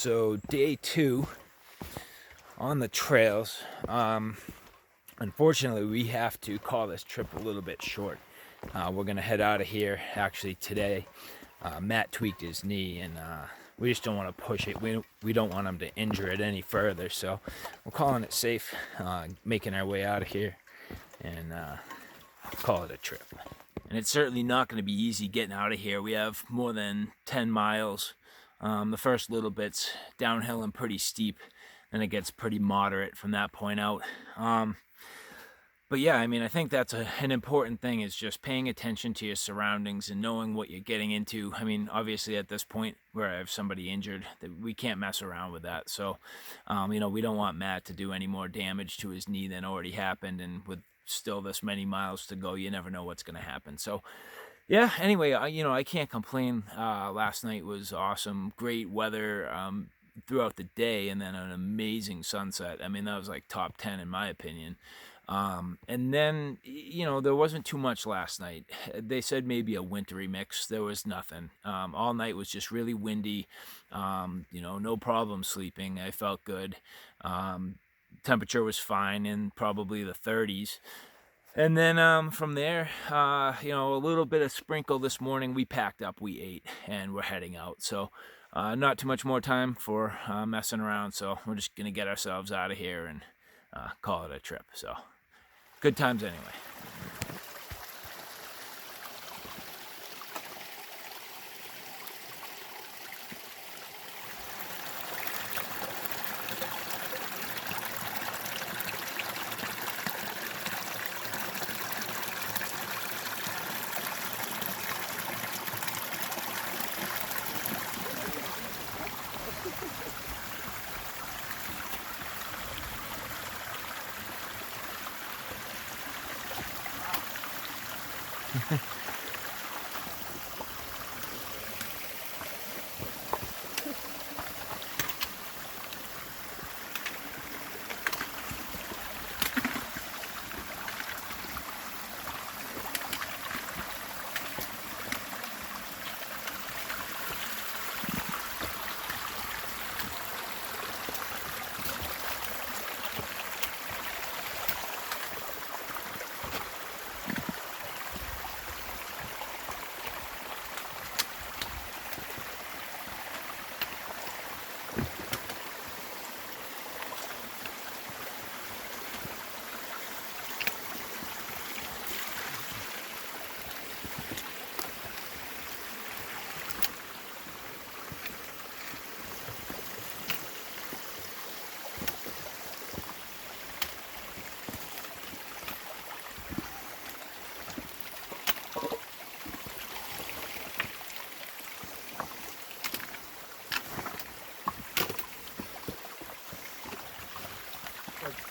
So day 2 on the trails. Unfortunately, we have to call this trip a little bit short. We're gonna head out of here actually today. Matt tweaked his knee, and we just don't want to push it. We don't want him to injure it any further. So we're calling it safe, making our way out of here, and call it a trip. And it's certainly not going to be easy getting out of here. We have more than 10 miles. The first little bit's downhill and pretty steep, then it gets pretty moderate from that point out. But yeah, I mean, I think that's an important thing, is just paying attention to your surroundings and knowing what you're getting into. I mean, obviously at this point where I have somebody injured, we can't mess around with that. So, we don't want Matt to do any more damage to his knee than already happened. And with still this many miles to go, you never know what's going to happen. So yeah, anyway, I can't complain. Last night was awesome. Great weather throughout the day, and then an amazing sunset. I mean, that was like top 10 in my opinion. And then, there wasn't too much last night. They said maybe a wintry mix. There was nothing. All night was just really windy. No problem sleeping. I felt good. Temperature was fine, in probably the 30s. And then from there, a little bit of sprinkle this morning. We packed up, we ate, and we're heading out. So not too much more time for messing around. So we're just going to get ourselves out of here and call it a trip. So good times anyway.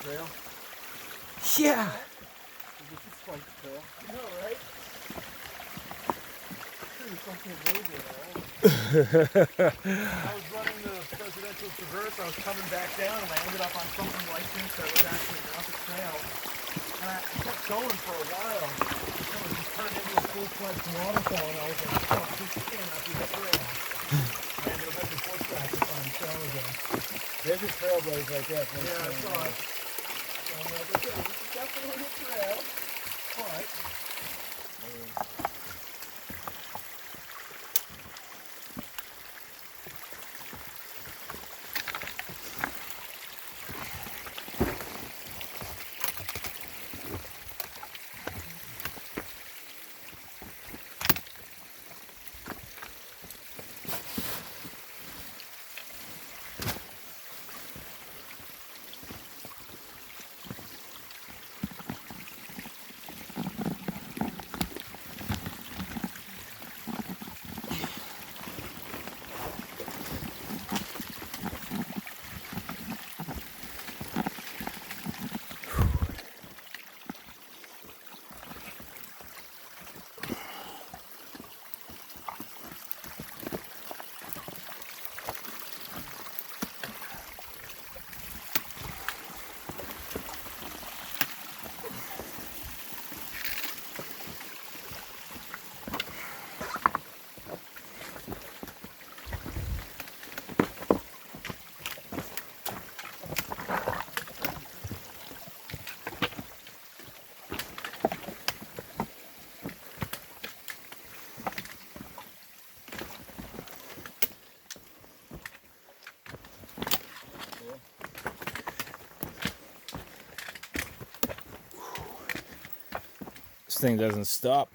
Trail? Yeah. This is quite the trail. I know, right? Pretty fucking amazing, I was running the presidential traverse. I was coming back down, and I ended up on something like this that was actually not the trail. And I kept going for a while. It was just turned into a full-fledged waterfall, and I was like, fuck, this cannot be the trail. I ended up at the horse track to find the trail again. There's a trailblaze right there. Yeah, I saw it. This is definitely a trail, but thing doesn't stop.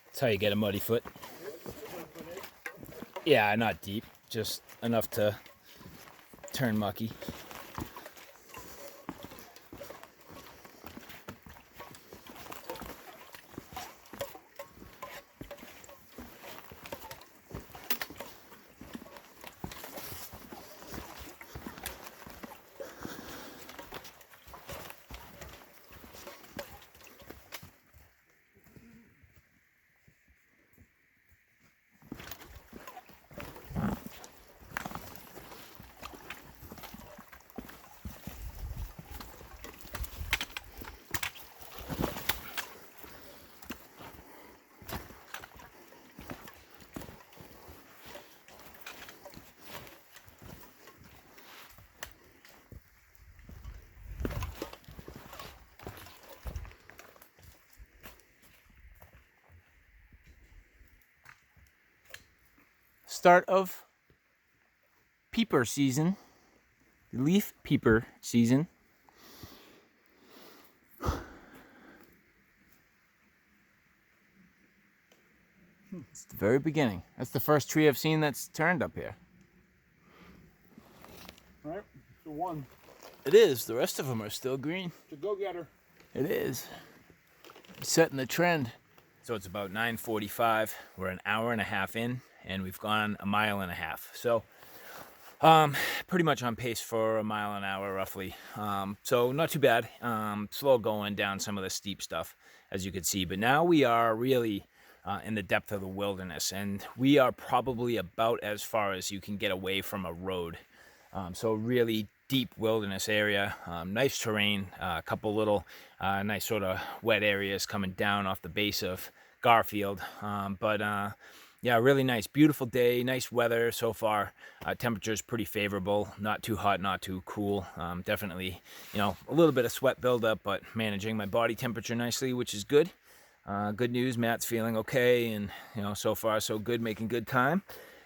That's how you get a muddy foot. Yeah, not deep, just enough to turn mucky. Start of peeper season, leaf peeper season. It's the very beginning. That's the first tree I've seen that's turned up here. All right, so one. It is. The rest of them are still green. It's a go-getter. It is. Setting the trend. So it's about 9:45. We're an hour and a half in, and we've gone a mile and a half. So pretty much on pace for a mile an hour roughly. So not too bad. Slow going down some of the steep stuff, as you can see. But now we are really in the depth of the wilderness, and we are probably about as far as you can get away from a road. So really deep wilderness area, nice terrain, a couple little nice sort of wet areas coming down off the base of Garfield. Yeah, really nice, beautiful day, nice weather so far. Temperature's pretty favorable, not too hot, not too cool. Definitely, a little bit of sweat buildup, but managing my body temperature nicely, which is good. Good news, Matt's feeling okay, and so far so good, making good time.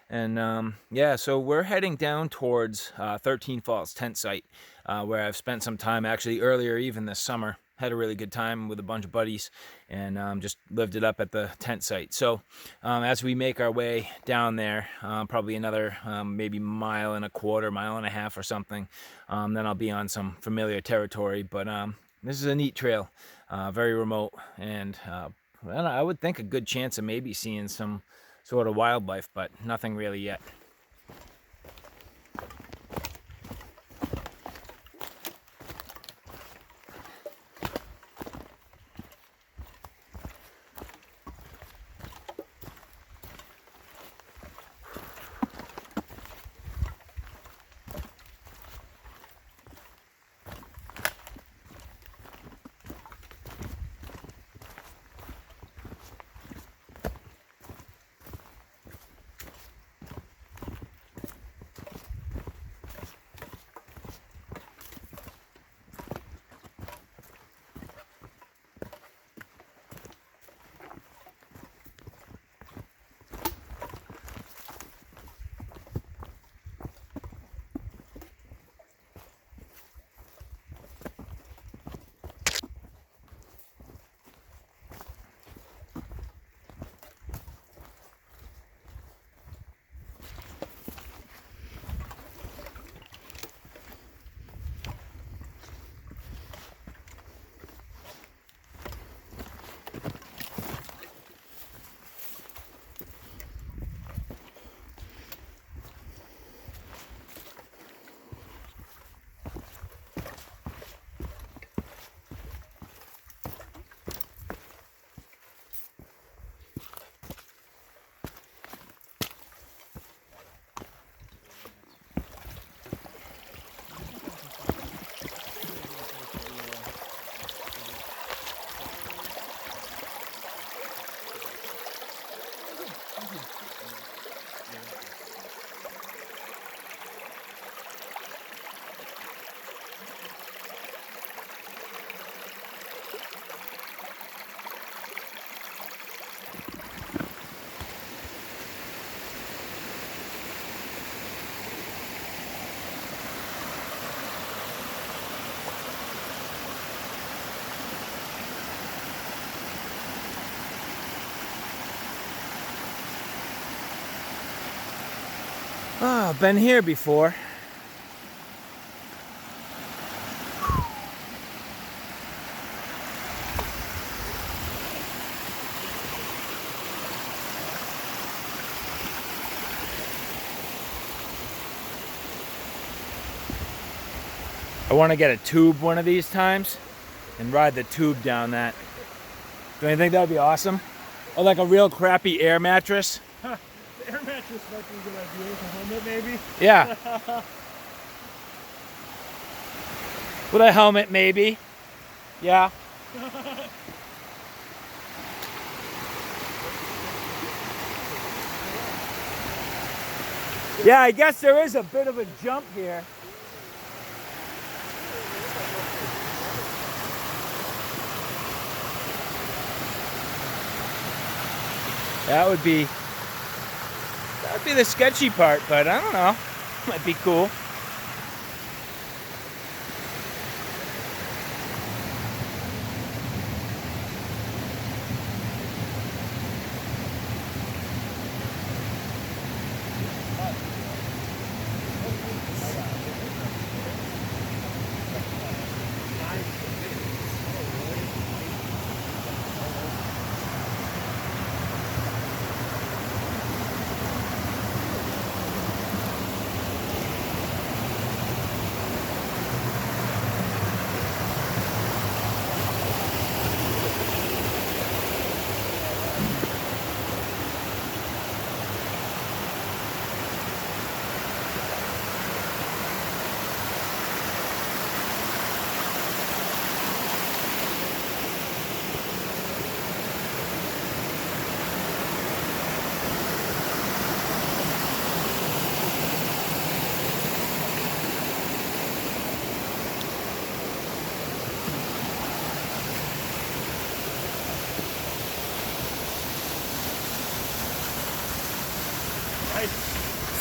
And yeah, so we're heading down towards 13 Falls tent site, where I've spent some time actually earlier, even this summer. Had a really good time with a bunch of buddies, and just lived it up at the tent site. So as we make our way down there, probably another maybe mile and a quarter, mile and a half or something, then I'll be on some familiar territory. But this is a neat trail, very remote, and I would think a good chance of maybe seeing some sort of wildlife, but nothing really yet. Oh, been here before. I want to get a tube one of these times and ride the tube down that. Don't you think that would be awesome? Or like a real crappy air mattress? The air mattress might be a good idea. With a helmet, maybe? Yeah. With a helmet, maybe. Yeah. Yeah, I guess there is a bit of a jump here. That would be the sketchy part, but I don't know. Might be cool.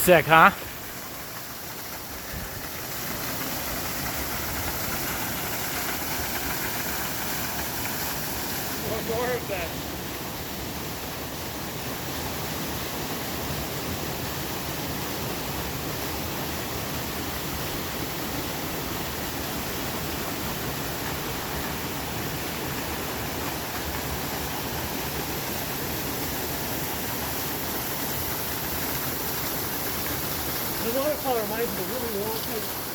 Sick, huh? More of that. The watercolor reminds me of really warm chocolate.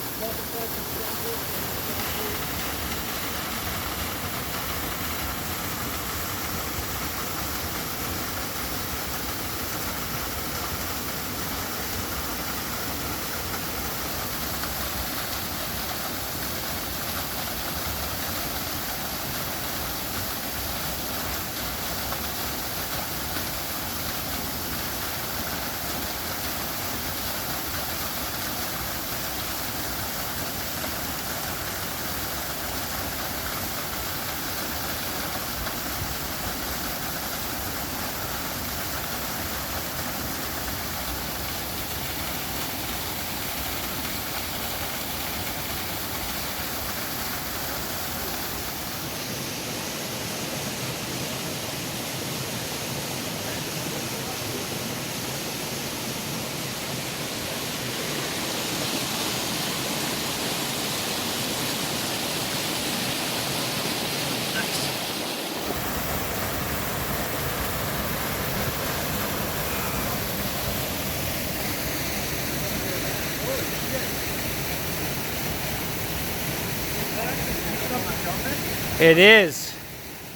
It is.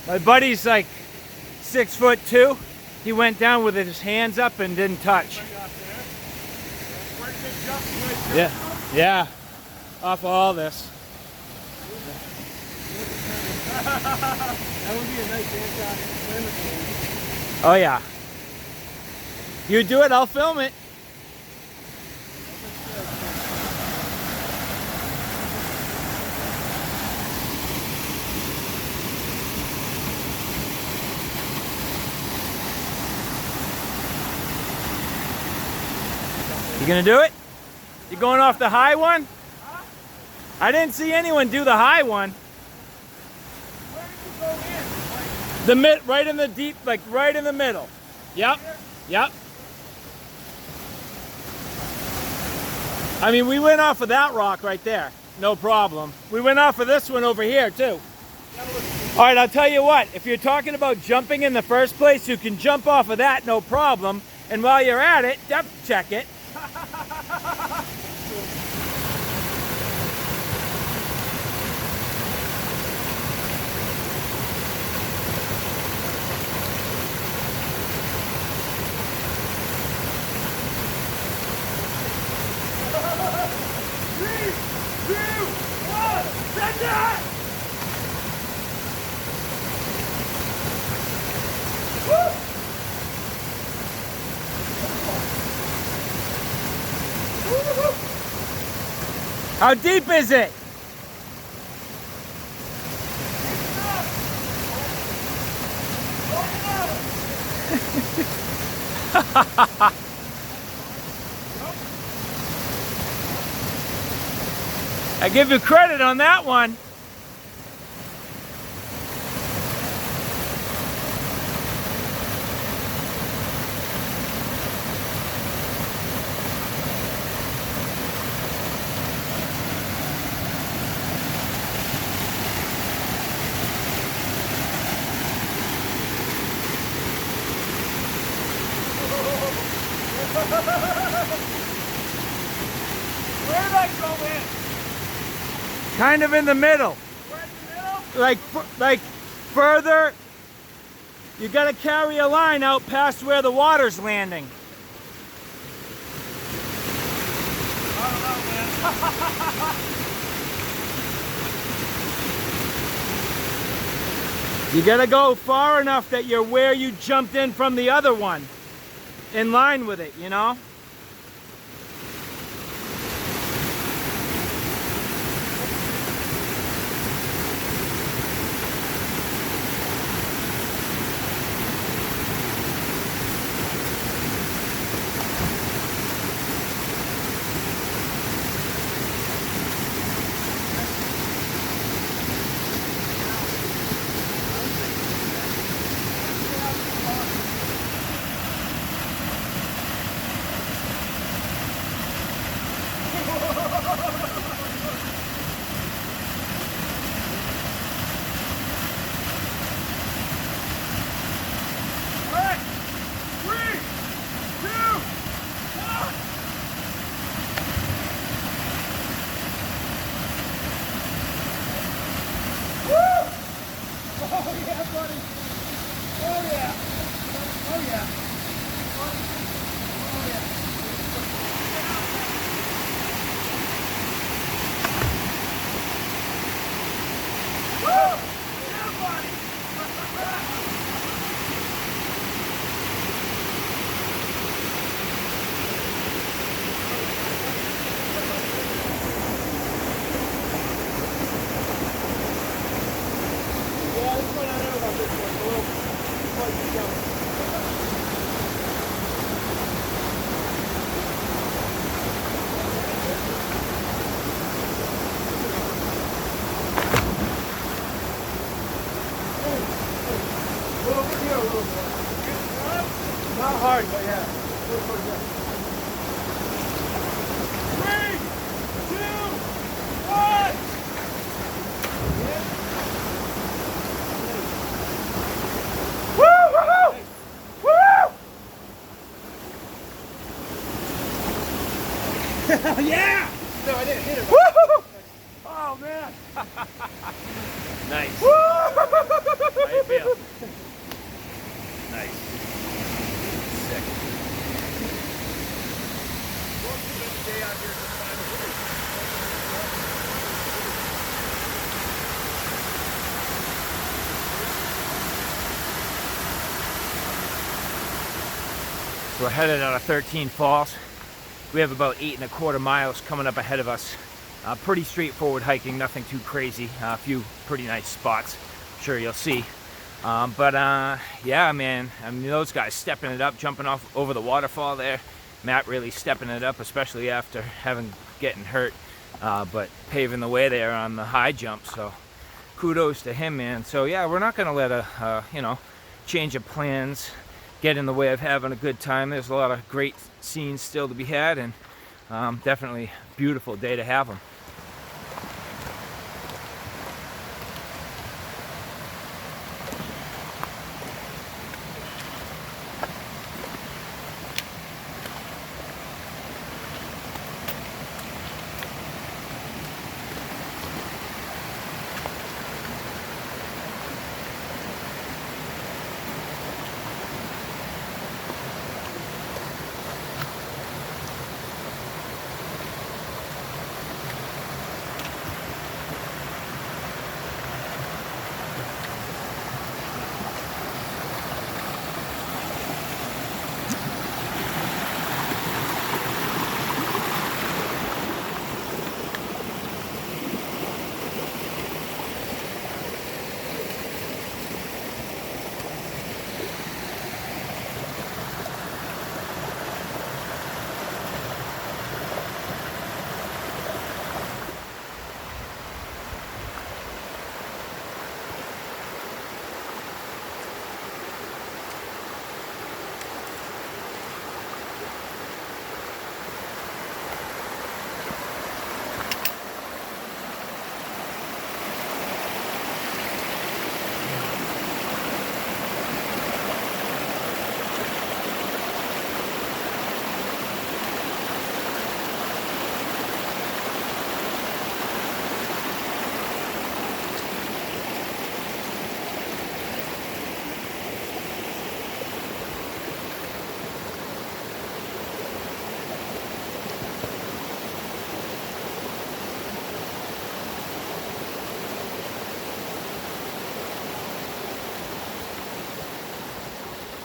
My buddy's like 6'2". He went down with his hands up and didn't touch. Yeah, yeah. Off of all this. That would be a nice anti-inflammatory. Oh yeah. You do it, I'll film it. You gonna do it? You going off the high one? Huh? I didn't see anyone do the high one. Where did you go in? Like, Right in the deep, like right in the middle. Yep, here? yep. I mean, we went off of that rock right there. No problem. We went off of this one over here, too. All right, I'll tell you what. If you're talking about jumping in the first place, you can jump off of that, no problem. And while you're at it, depth check it. How deep is it? I give you credit on that one. Where did I go in? Kind of in the middle. Right in the middle? Like further, you gotta carry a line out past where the water's landing. I don't know, man. You gotta go far enough that you're where you jumped in from the other one. In line with it, you know? Not hard, but yeah. 3, 2, 1. Yeah! No, I didn't hit it. Woo! Oh, man. Nice. Woo! How you feel? Nice. Sick. So we're headed out of 13 Falls. We have about 8¼ miles coming up ahead of us. Pretty straightforward hiking, nothing too crazy. A few pretty nice spots, I'm sure you'll see. Yeah, man, I mean, those guys stepping it up, jumping off over the waterfall there. Matt really stepping it up, especially after getting hurt, but paving the way there on the high jump. So kudos to him, man. So yeah, we're not gonna let a change of plans get in the way of having a good time. There's a lot of great scenes still to be had, and definitely a beautiful day to have them.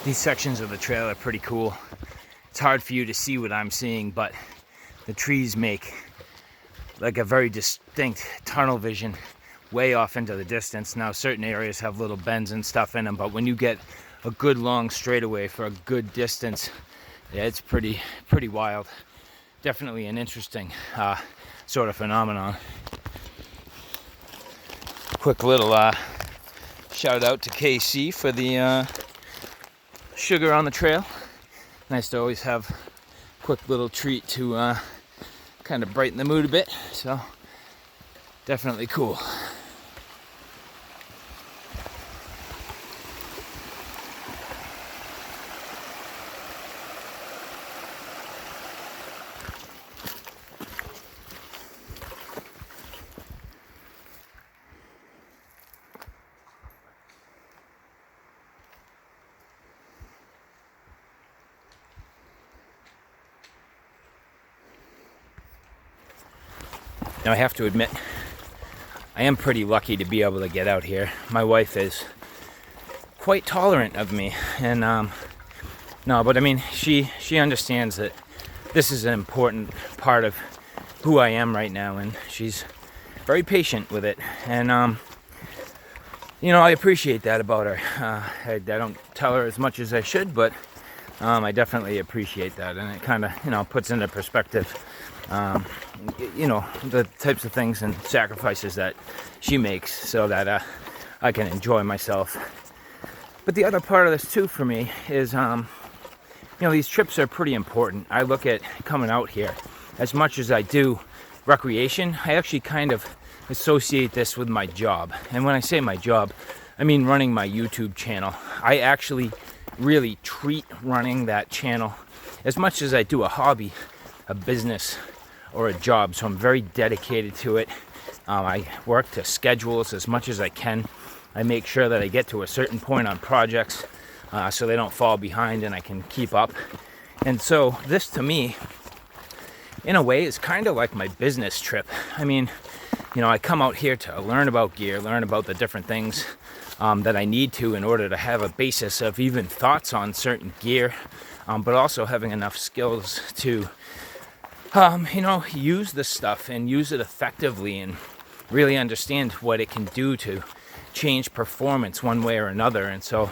These sections of the trail are pretty cool. It's hard for you to see what I'm seeing, but the trees make like a very distinct tunnel vision way off into the distance. Now, certain areas have little bends and stuff in them, but when you get a good long straightaway for a good distance, yeah, it's pretty wild. Definitely an interesting sort of phenomenon. Quick little shout out to KC for the sugar on the trail. Nice to always have a quick little treat to kind of brighten the mood a bit. So definitely cool. Now I have to admit, I am pretty lucky to be able to get out here. My wife is quite tolerant of me, and no, but I mean, she understands that this is an important part of who I am right now, and she's very patient with it, and I appreciate that about her. I don't tell her as much as I should, but I definitely appreciate that, and it kind of puts into perspective the types of things and sacrifices that she makes so that I can enjoy myself. But the other part of this too for me is these trips are pretty important. I look at coming out here as much as I do recreation. I actually kind of associate this with my job, and when I say my job, I mean running my YouTube channel. I actually really treat running that channel as much as I do a hobby, a business, or a job. So I'm very dedicated to it. I work to schedules as much as I can. I make sure that I get to a certain point on projects so they don't fall behind and I can keep up. And so this to me, in a way, is kind of like my business trip. I mean, I come out here to learn about gear, learn about the different things that I need to in order to have a basis of even thoughts on certain gear, but also having enough skills to use this stuff and use it effectively and really understand what it can do to change performance one way or another. And so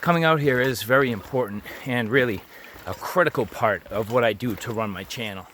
coming out here is very important and really a critical part of what I do to run my channel.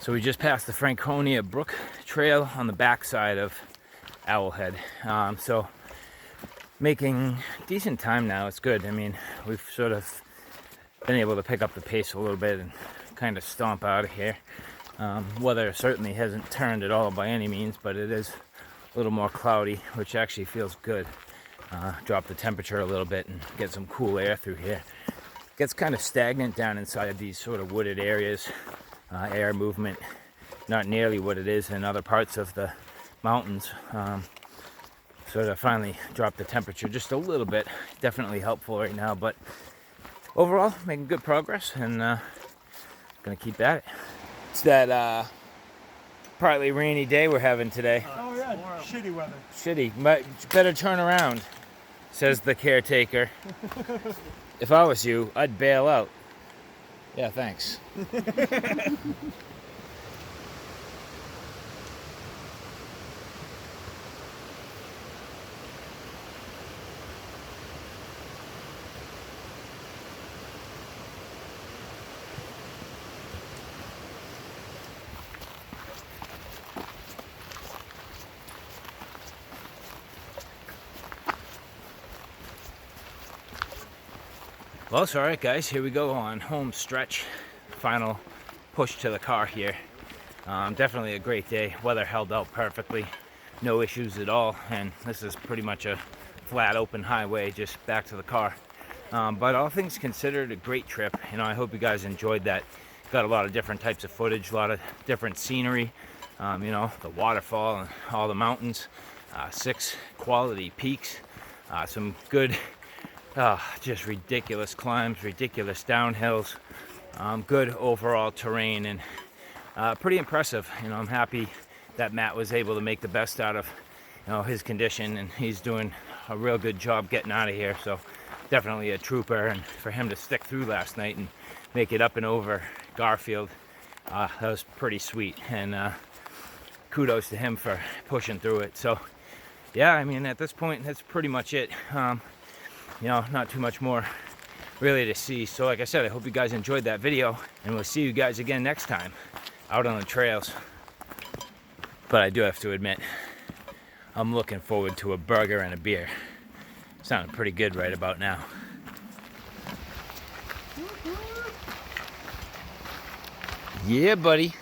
So we just passed the Franconia Brook Trail on the backside of Owlhead. So making decent time now. It's good. I mean, we've sort of been able to pick up the pace a little bit and kind of stomp out of here. Weather certainly hasn't turned at all by any means, but it is a little more cloudy, which actually feels good. Drop the temperature a little bit and get some cool air through here. Gets kind of stagnant down inside these sort of wooded areas. Air movement not nearly what it is in other parts of the mountains. So to finally drop the temperature just a little bit, definitely helpful right now, but overall making good progress, and gonna keep at it. It's that partly rainy day we're having today. Oh yeah, shitty weather. Shitty, but better turn around, says the caretaker. If I was you, I'd bail out. Yeah, thanks. Well, it's all right, guys. Here we go on home stretch. Final push to the car here. Definitely a great day. Weather held out perfectly. No issues at all. And this is pretty much a flat open highway, just back to the car. But all things considered, a great trip. You know, I hope you guys enjoyed that. Got a lot of different types of footage, a lot of different scenery. You know, the waterfall and all the mountains. 6 quality peaks. Some good just ridiculous climbs, ridiculous downhills, good overall terrain, and pretty impressive. You know, I'm happy that Matt was able to make the best out of, you know, his condition, and he's doing a real good job getting out of here. So definitely a trooper, and for him to stick through last night and make it up and over Garfield, that was pretty sweet, and kudos to him for pushing through it. So yeah, I mean, at this point, that's pretty much it. You know, not too much more really to see. So like I said, I hope you guys enjoyed that video, and we'll see you guys again next time out on the trails. But I do have to admit, I'm looking forward to a burger and a beer. Sounding pretty good right about now. Yeah, buddy.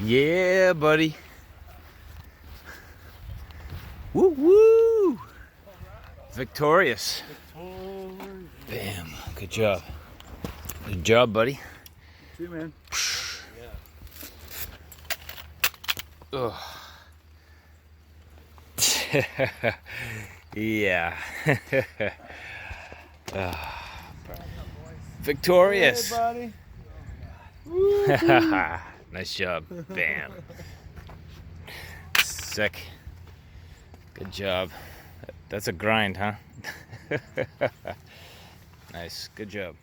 Yeah, buddy. Woo woo! Victorious. Bam. Good job. Good job, buddy. See you, man. Ugh. Yeah. Victorious. Hey, buddy. Nice job. Bam. Sick. Good job. That's a grind, huh? Nice. Good job.